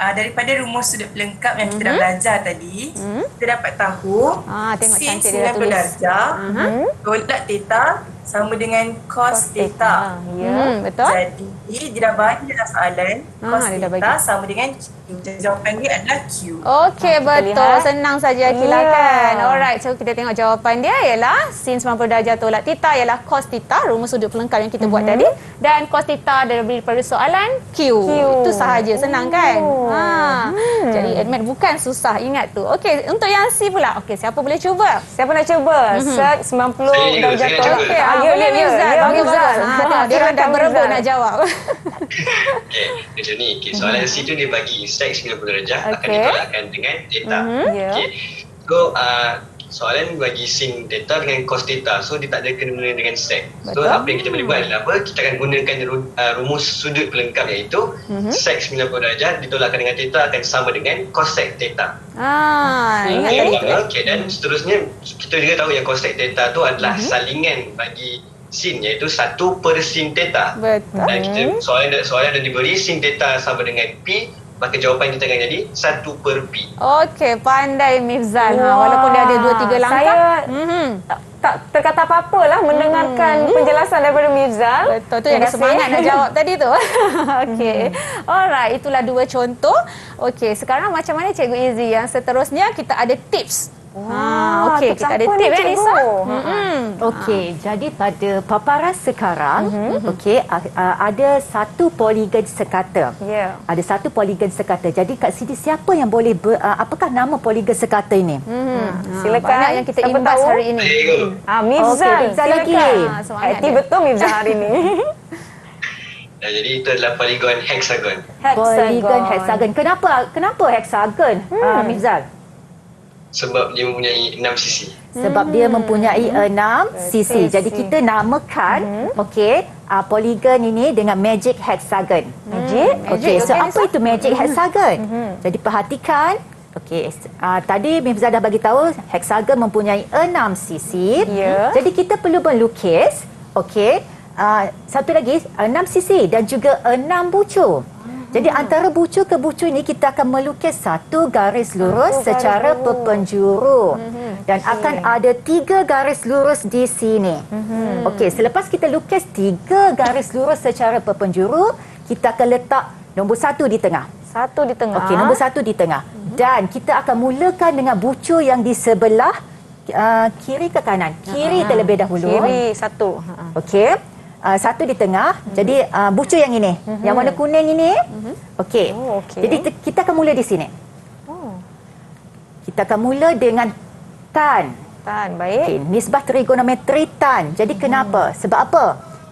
Daripada rumus sudut pelengkap yang kita dah belajar tadi, kita dapat tahu Tengok sin cantik dia dah 90 tulis. darjah tolak theta sama dengan cos theta. Betul. Jadi dia dah bagi dalam soalan cos dia dah theta bagi. sama dengan Q. Jawapan dia adalah Q. Okey, betul. lihat. Senang saja Akila kan. Alright, so kita tengok jawapan dia ialah sin 90 darjah tolak theta ialah cos theta, rumus sudut pelengkap yang kita buat tadi, dan cos theta daripada soalan Q. Itu sahaja, senang kan? Jadi admit bukan susah, ingat tu. Okey, untuk yang C pula. Okey, siapa boleh cuba? Siapa nak cuba? Sec 90 darjah saya tolak. cuba. Okey, Boleh Mizal. Bagus-bagus. Tengok, dia orang dah berebut nak jawab. Okey, macam ni. Soalan C tu dia bagi sec 90 darjah akan Okey. ditolakkan dengan theta. Okey. So soalan bagi sin theta dengan cos theta. So dia tak ada kena-mengena dengan sec. So apa yang kita boleh buat adalah apa? Kita akan gunakan rumus sudut pelengkap iaitu sec 90 darjah ditolakkan dengan theta akan sama dengan cosec theta. Ingat tadi. Okey, dan seterusnya kita juga tahu yang cosec theta tu adalah salingan bagi sin iaitu 1 per sin theta. Betul. Dan kita soalan dah diberi sin theta sama dengan P, maka jawapan kita akan jadi 1 per P. Okey, pandai Mifzal. Walaupun dia ada 2-3 langkah. Saya tak terkata apa-apa lah mendengarkan penjelasan daripada Mifzal. Betul, tu yang ada semangat nak jawab tadi tu. Okey. Alright, itulah 2 contoh. Okey, sekarang macam mana Cikgu Izzy? Yang seterusnya kita ada tips. Okey, kita ada apa ni, tips kan cikgu? Nisa? Okey, jadi pada paparan sekarang, okey, ada satu poligon sekata. Ya. Ada satu poligon sekata. Jadi kat sini siapa yang boleh apakah nama poligon sekata ini? Silakan. Banyak yang kita Siapa imbas tahu? hari ini. Mifzal. Okey, Mifzal lagi. Semangat Aktif dia. betul Mifzal hari ni. Jadi itu adalah poligon hexagon. Poligon hexagon. Kenapa hexagon? Mifzal? Sebab dia mempunyai 6 sisi. Sebab dia mempunyai 6 sisi. Jadi kita namakan okey, poligon ini dengan magic hexagon. Okey, so apa itu magic hexagon? Jadi perhatikan. Okey, tadi Mifzal dah bagi tahu hexagon mempunyai 6 sisi. Jadi kita perlu melukis okey, satu lagi 6 sisi dan juga 6 bucu. Jadi antara bucu ke bucu ini kita akan melukis satu garis lurus secara perpenjuru. Dan akan ada 3 garis lurus di sini. Okey, selepas kita lukis 3 garis lurus secara perpenjuru, kita akan letak nombor 1 di tengah. 1 di tengah. Okey, nombor 1 di tengah. Dan kita akan mulakan dengan bucu yang di sebelah kiri ke kanan. Kiri terlebih dahulu. Kiri 1. Okey. 1 di tengah. Jadi bucu yang ini. Yang warna kuning ini. Okey. Jadi kita akan mula di sini. Kita akan mula dengan tan. Tan, baik. Okey, nisbah trigonometri tan. Jadi kenapa? Sebab apa?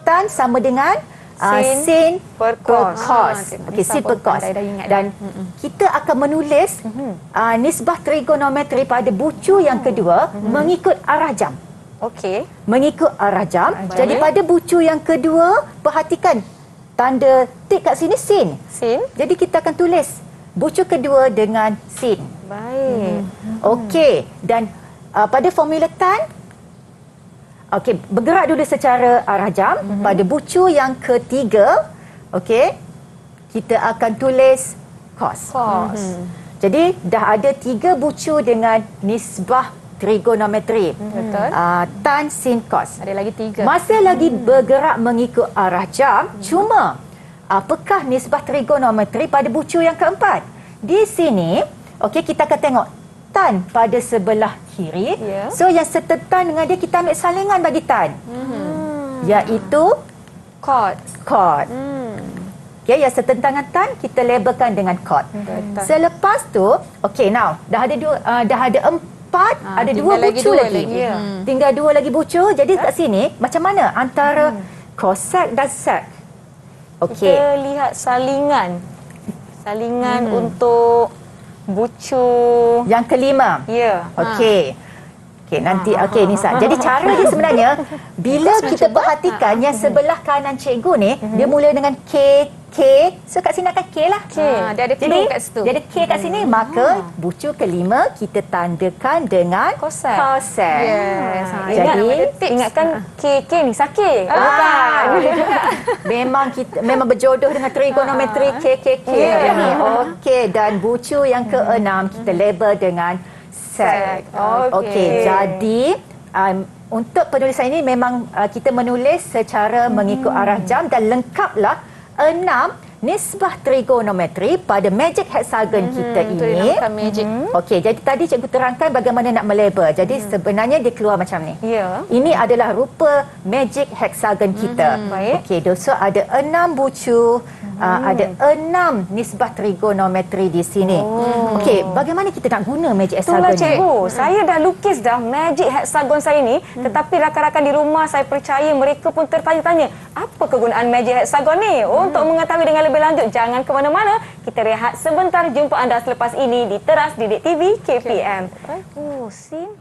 Tan sama dengan sin per cos. Okey, sin per cos. Dan kita akan menulis nisbah trigonometri pada bucu yang kedua mengikut arah jam. Okey. Mengikut arah jam. Jadi pada bucu yang kedua, perhatikan tanda tik kat sini sin. Sin. Jadi kita akan tulis bucu kedua dengan sin. Baik. Okey. Dan pada formula tan, okey, bergerak dulu secara arah jam. Pada bucu yang ketiga, okey, kita akan tulis cos. Jadi dah ada 3 bucu dengan nisbah trigonometri. Betul. Tan, sin, cos. Ada lagi 3. Masih lagi bergerak mengikut arah jam. Cuma, apakah nisbah trigonometri pada bucu yang keempat? Di sini, okey, kita akan tengok tan pada sebelah kiri. So, yang setetan dengan dia, kita ambil salingan bagi tan. Iaitu Cot. Okey, yang setentangan tan, kita labelkan dengan cot. Selepas tu, okey, now, dah ada 4, ada 2 bucu lagi. Tinggal 2 lagi bucu. Jadi kat sini, macam mana antara cosec dan sec? Okey. Kita lihat salingan. Salingan untuk bucu yang kelima. Ya. Okey. Okey, nanti okey Nisa. Jadi cara dia sebenarnya bila kita perhatikan yang sebelah kanan cikgu ni, dia mula dengan K. So kat sini akan K lah. Dia ada clue kat situ. Dia ada K kat sini, maka bucu kelima kita tandakan dengan Cosec. Yes. Jadi ingatkan K ni sakit. Bukan. memang berjodoh dengan trigonometri K. Okey, dan bucu yang keenam kita label dengan sec. Okey, jadi untuk penulisan ini memang kita menulis secara mengikut arah jam dan lengkaplah 6 nisbah trigonometri pada magic hexagon kita ini. Okey, jadi tadi cikgu terangkan bagaimana nak melabel. Jadi sebenarnya dia keluar macam ni. Ini adalah rupa magic hexagon kita. Okey, so ada 6 bucu, ada 6 nisbah trigonometri di sini. Okey, bagaimana kita nak guna magic hexagon Itulah ni? cikgu, saya dah lukis dah magic hexagon saya ni, tetapi rakan-rakan di rumah saya percaya mereka pun tertanya-tanya, apa kegunaan magic hexagon ni? Untuk mengetahui dengan lebih lanjut, jangan ke mana-mana. Kita rehat sebentar, jumpa anda selepas ini di Teras Didik TV KPM. Sin.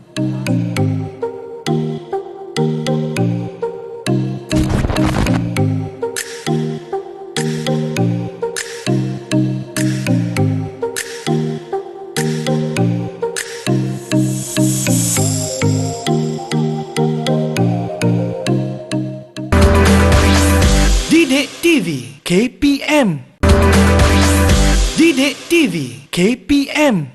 Didik TV KPM. Didik TV KPM.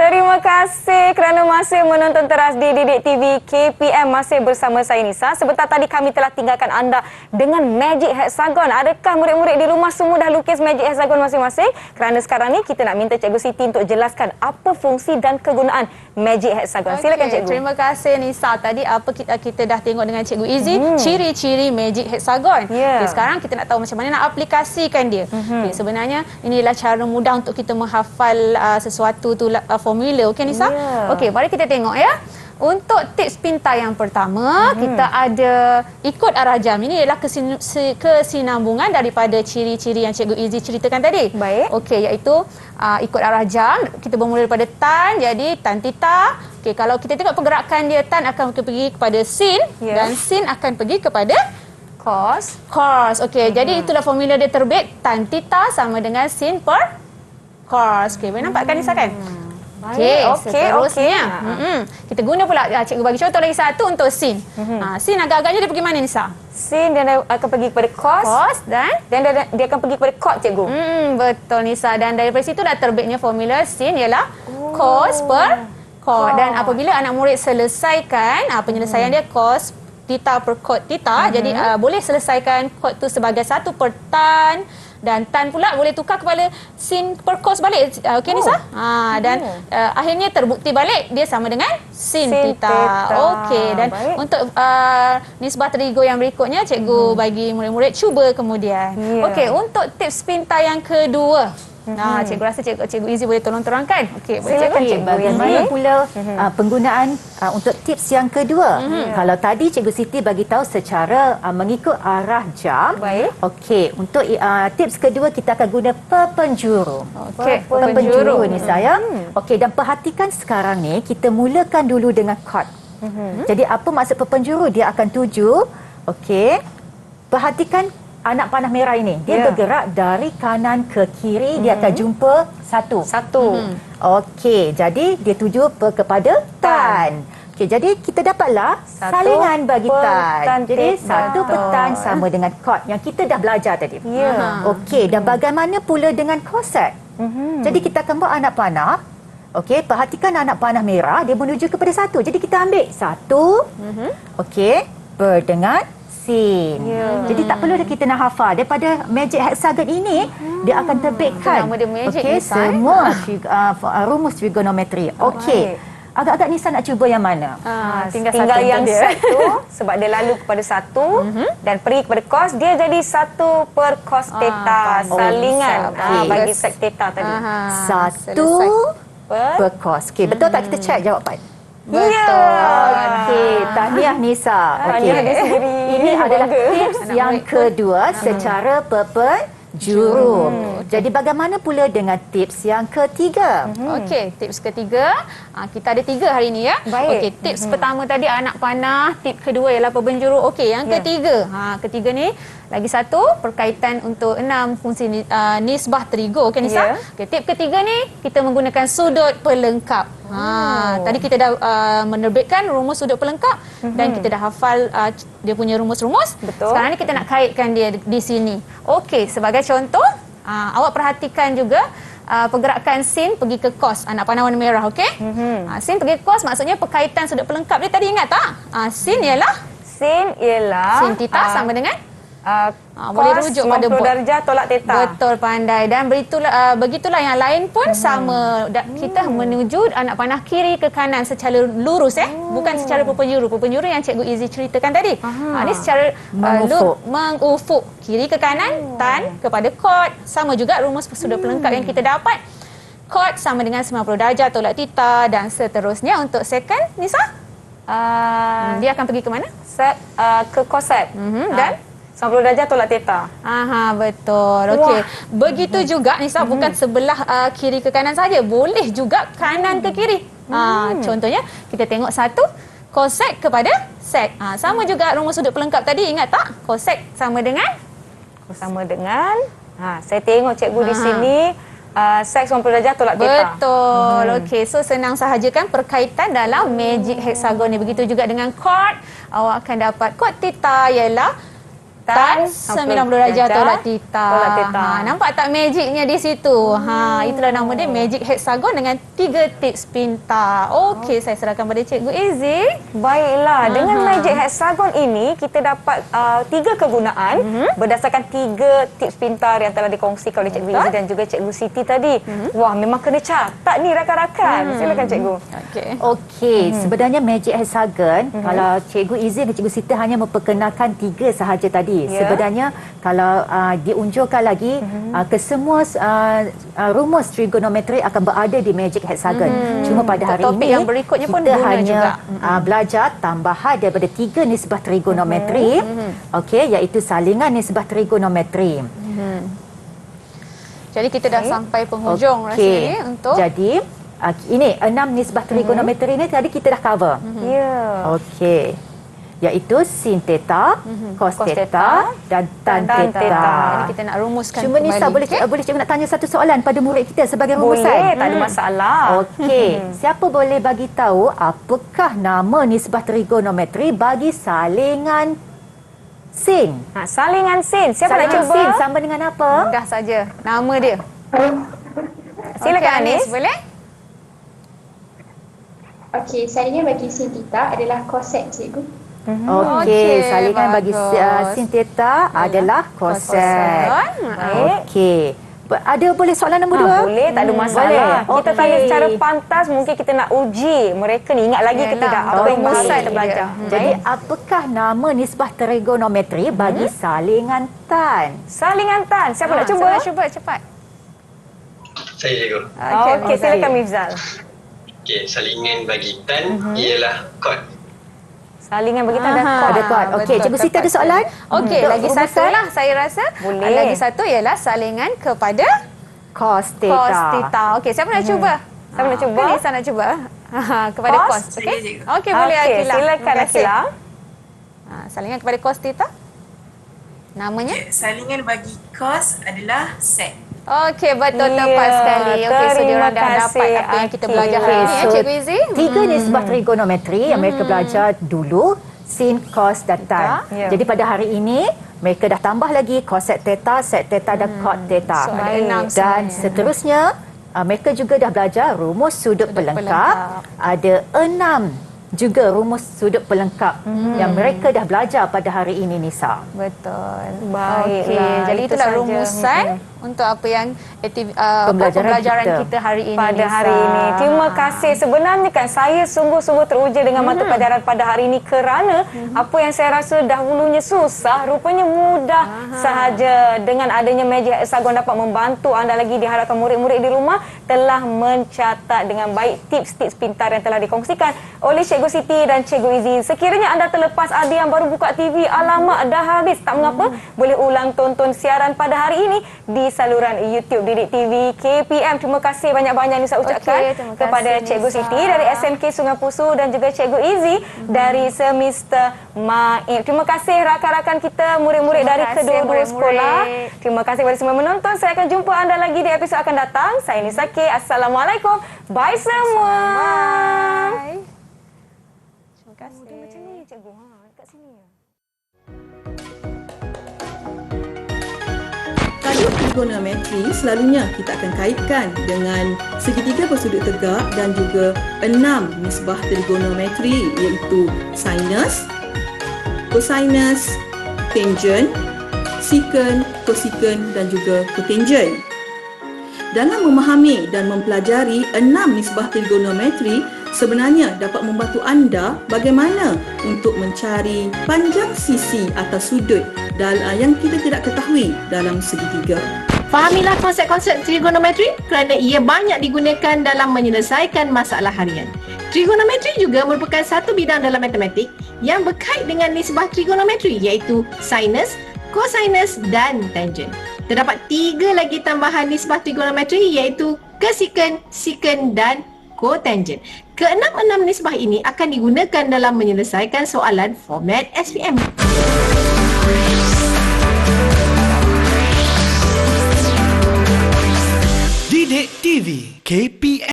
Terima kasih kerana masih menonton Teras di Didik TV KPM. Masih bersama saya Nisa. Sebentar tadi kami telah tinggalkan anda dengan magic hexagon. Adakah murid-murid di rumah semua dah lukis magic hexagon masing-masing? Kerana sekarang ni kita nak minta Cikgu Siti untuk jelaskan apa fungsi dan kegunaan magic hexagon. Silakan Cikgu. Terima kasih Nisa. Tadi apa kita dah tengok dengan Cikgu Izzy, ciri-ciri magic hexagon. Okay, sekarang kita nak tahu macam mana nak aplikasikan dia. Okay, sebenarnya inilah cara mudah untuk kita menghafal sesuatu tu formula. Okey Nisa? Okey, mari kita tengok ya. Untuk tips pintar yang pertama, kita ada ikut arah jam. Ini ialah kesinambungan daripada ciri-ciri yang Cikgu Izzy ceritakan tadi. Baik. Okey, iaitu ikut arah jam. Kita bermula daripada tan, jadi tan theta. Okey, kalau kita tengok pergerakan dia, tan akan pergi kepada sin dan sin akan pergi kepada Cos. Okey, jadi itulah formula dia terbit. Tan theta sama dengan sin per cos. Okey, boleh nampak kan Nisa kan? Okey, seterusnya. Kita guna pula, cikgu bagi contoh lagi satu untuk sin. Sin agak-agaknya dia pergi mana Nisa? Sin dia akan pergi kepada cos dan dia akan pergi kepada cot, cikgu. Betul Nisa, dan daripada situ dah terbitnya formula sin ialah cos per cot. Dan apabila anak murid selesaikan penyelesaian dia cos theta per cot theta, jadi boleh selesaikan cot tu sebagai 1 per tan. Dan tan pula boleh tukar kepada sin per cos balik. Okey Nisa? Dan akhirnya terbukti balik dia sama dengan sin theta. Okey, dan untuk nisbah terigu yang berikutnya cikgu bagi murid-murid cuba kemudian. Okey, untuk tips pintar yang kedua. Cikgu rasa cikgu Izzy boleh tolong terangkan. Okey, boleh Silakan cikgu. Bagaimana pula penggunaan untuk tips yang kedua? Kalau tadi Cikgu Siti bagi tahu secara mengikut arah jam. Baik. Okey, untuk tips kedua kita akan guna pepenjuru. Okey, Pepenjuru ni saya. Okey, dan perhatikan sekarang ni kita mulakan dulu dengan chord. Jadi apa maksud pepenjuru? Dia akan tuju. Okey. Perhatikan anak panah merah ini. Dia bergerak dari kanan ke kiri, dia akan jumpa satu. Okey, jadi dia tuju kepada tan. Okey, jadi kita dapatlah salingan bagi tan. Jadi satu petan sama dengan chord yang kita dah belajar tadi. Okey, dan bagaimana pula dengan koset? Jadi kita akan buat anak panah. Okey, perhatikan anak panah merah, dia menuju kepada satu. Jadi kita ambil satu. Okey, berdengan sin. Jadi tak perlu kita nak hafal. Daripada magic hexagon ini, dia akan terbitkan semua rumus trigonometri. Okey. Agak-agak Nisa nak cuba yang mana? Tinggal yang satu sebab dia lalu kepada satu dan pergi kepada cos, dia jadi 1 per cos theta. Salingan bagi sec theta tadi. 1 per cos. Okey, betul tak kita check jawapan? Betul. Okey, tahniah Nisa. Okey. Ini adalah tips yang kedua secara pepenjuru. Jadi bagaimana pula dengan tips yang ketiga? Okey, tips ketiga, kita ada 3 hari ini ya. Okey, tips pertama tadi anak panah, tips kedua ialah pepenjuru. Okey, yang ketiga. Ketiga ni lagi satu berkaitan untuk 6 fungsi nisbah terigu. Okey Nisa? Okey, tips ketiga ni kita menggunakan sudut pelengkap. Tadi kita dah menerbitkan rumus sudut pelengkap dan kita dah hafal dia punya rumus-rumus. Sekarang ni kita nak kaitkan dia di sini. Okey, sebagai contoh, awak perhatikan juga pergerakan sin pergi ke cos, anak panah warna merah, okey? Sin pergi ke cos maksudnya perkaitan sudut pelengkap dia tadi ingat tak? Sin ialah sin sin theta sama dengan boleh rujuk pada 90 darjah tolak theta. Betul, pandai. Dan begitulah yang lain pun sama. Kita menuju anak panah kiri ke kanan secara lurus bukan secara perpenjuru. Perpenjuru yang Cikgu Izzy ceritakan tadi. Ini secara mengufuk kiri ke kanan, tan kepada chord. Sama juga rumus sudut pelengkap yang kita dapat. Chord sama dengan 90 darjah tolak theta dan seterusnya. Untuk second, Nisa? Dia akan pergi ke mana? Ke cosec. Dan 90 darjah tolak theta. Betul. Okey. Begitu juga Nisa, bukan sebelah kiri ke kanan saja, boleh juga kanan ke kiri. Contohnya kita tengok satu cosec kepada sec. Sama juga rumus sudut pelengkap tadi, ingat tak? Cosec sama dengan saya tengok cikgu di sini sec 90 darjah tolak theta. Betul. Okey, so senang sahaja kan perkaitan dalam magic hexagon ni. Begitu juga dengan chord, awak akan dapat chord theta ialah tan 90 darjah tolak theta. Nampak tak magicnya di situ? Itulah nama dia magic hexagon dengan 3 tips pintar. Okey, saya serahkan pada Cikgu Izzy. Baiklah, dengan magic hexagon ini kita dapat 3 kegunaan berdasarkan 3 tips pintar yang telah dikongsikan oleh Cikgu Izzy dan juga Cikgu Siti tadi. Wah, memang kena catat ni rakan-rakan. Silakan Cikgu. Okey, sebenarnya magic hexagon kalau Cikgu Izzy dan Cikgu Siti hanya memperkenalkan 3 sahaja tadi lagi. Sebenarnya kalau diunjurkan lagi, kesemua rumus trigonometri akan berada di Magic Hexagon. Cuma pada hari topik ini yang berikutnya pun kita guna hanya juga. belajar tambahan daripada 3 nisbah trigonometri, okey, iaitu salingan nisbah trigonometri. Jadi kita dah sampai penghujung rasanya ni untuk Jadi ini 6 nisbah trigonometri ni tadi kita dah cover. Ya. Okey. Iaitu sin theta, cos theta dan tan theta. Jadi kita nak rumuskan Cuma kembali. Nisa, boleh cikgu nak tanya satu soalan pada murid kita sebagai rumusan? Boleh, tak ada masalah. Okey. Siapa boleh bagi tahu apakah nama nisbah trigonometri bagi salingan sin? Salingan sin. Siapa nak Salingan cuba? sin sama dengan apa? Mudah saja. Nama dia. Silakan Anis. Boleh? Okey, salingan bagi sin theta adalah cosec, cikgu. Okey, salingan bagi bagus. sin theta adalah cosec. Okey. Ada boleh soalan nombor 2? Boleh, tak ada masalah. Kita Okey. tanya secara pantas, mungkin kita nak uji mereka ni ingat lagi ke tidak. Apa yang Okey. masa kita belajar. Jadi apakah nama nisbah trigonometri bagi salingan tan? Salingan tan. Siapa nak cuba? Siapa nak cuba cepat. Saya cikgu. Okey, silakan Mifzal. Okey, salingan bagi tan ialah kod. Salingan bagi tan dan kod. Ada kod. Okey, Cikgu Siti ada soalan? Okey, Untuk lagi satu rumusan? lah saya rasa. Boleh. Lagi satu ialah salingan kepada Cos theta. cos theta. Okey, siapa nak cuba? Siapa nak cuba? Kan Nisa nak cuba. Kepada Cos? cos. Okey. Saya, cikgu. Okey, boleh Okey, Akila. silakan Terima kasih. Akila. Salingan kepada cos theta. Namanya? Okay, salingan bagi cos adalah sec. Okey, betul Ya, tepat sekali. Okey, so terima diorang dah kasih, dapat apa yang kita Akila. belajar hari ini ya, So, Cikgu Izzy. 3 nisbah trigonometri yang mereka belajar dulu, sin, cos dan tan. Ya. Jadi pada hari ini mereka dah tambah lagi cosec theta, sec theta dan cot theta. So, ada 6 Dan sebenarnya. seterusnya mereka juga dah belajar rumus sudut pelengkap. Ada 6 juga rumus sudut pelengkap yang mereka dah belajar pada hari ini, Nisa. Betul. Baiklah, Okey, jadi itu itulah saja. rumusan untuk apa yang Pembelajaran pembelajaran kita hari ini. pada Nisa. hari ini. Terima kasih. Sebenarnya kan saya sungguh-sungguh teruja dengan mata pelajaran pada hari ini kerana apa yang saya rasa dahulunya susah rupanya mudah sahaja. Dengan adanya Magic Hexagon dapat membantu anda lagi, diharapkan murid-murid di rumah telah mencatat dengan baik tips-tips pintar yang telah dikongsikan oleh Cikgu Siti dan Cikgu Izzy. Sekiranya anda terlepas, ada yang baru buka TV, alamak dah habis, tak mengapa, boleh ulang tonton siaran pada hari ini di saluran YouTube Didik TV KPM. Terima kasih banyak-banyak Nisa ucapkan Okey, terima kepada kasih, Cikgu Nisa. Siti dari SMK Sungai Pusu dan juga Cikgu Izzy dari Semester Maib. Terima kasih rakan-rakan kita, murid-murid Terima dari kasih, kedua-dua murid-murid. sekolah. Terima kasih kepada semua menonton. Saya akan jumpa anda lagi di episod akan datang. Saya Nisa K. Assalamualaikum. Bye semua. Bye. Terima kasih. Macam ni cikgu. Dekat sini. Tajuk trigonometri selalunya kita akan kaitkan dengan segitiga bersudut tegak dan juga 6 nisbah trigonometri iaitu sinus, cosinus, tangent, secant, cosecant dan juga cotangent. Dalam memahami dan mempelajari 6 nisbah trigonometri sebenarnya dapat membantu anda bagaimana untuk mencari panjang sisi atau sudut yang kita tidak ketahui dalam segitiga. Fahamilah konsep-konsep trigonometri kerana ia banyak digunakan dalam menyelesaikan masalah harian. Trigonometri juga merupakan satu bidang dalam matematik yang berkait dengan nisbah trigonometri iaitu sinus, cosinus dan tangent. Terdapat 3 lagi tambahan nisbah trigonometri iaitu cosecant, secant dan cotangent. Keenam-enam nisbah ini akan digunakan dalam menyelesaikan soalan format SPM. Didik TV KPM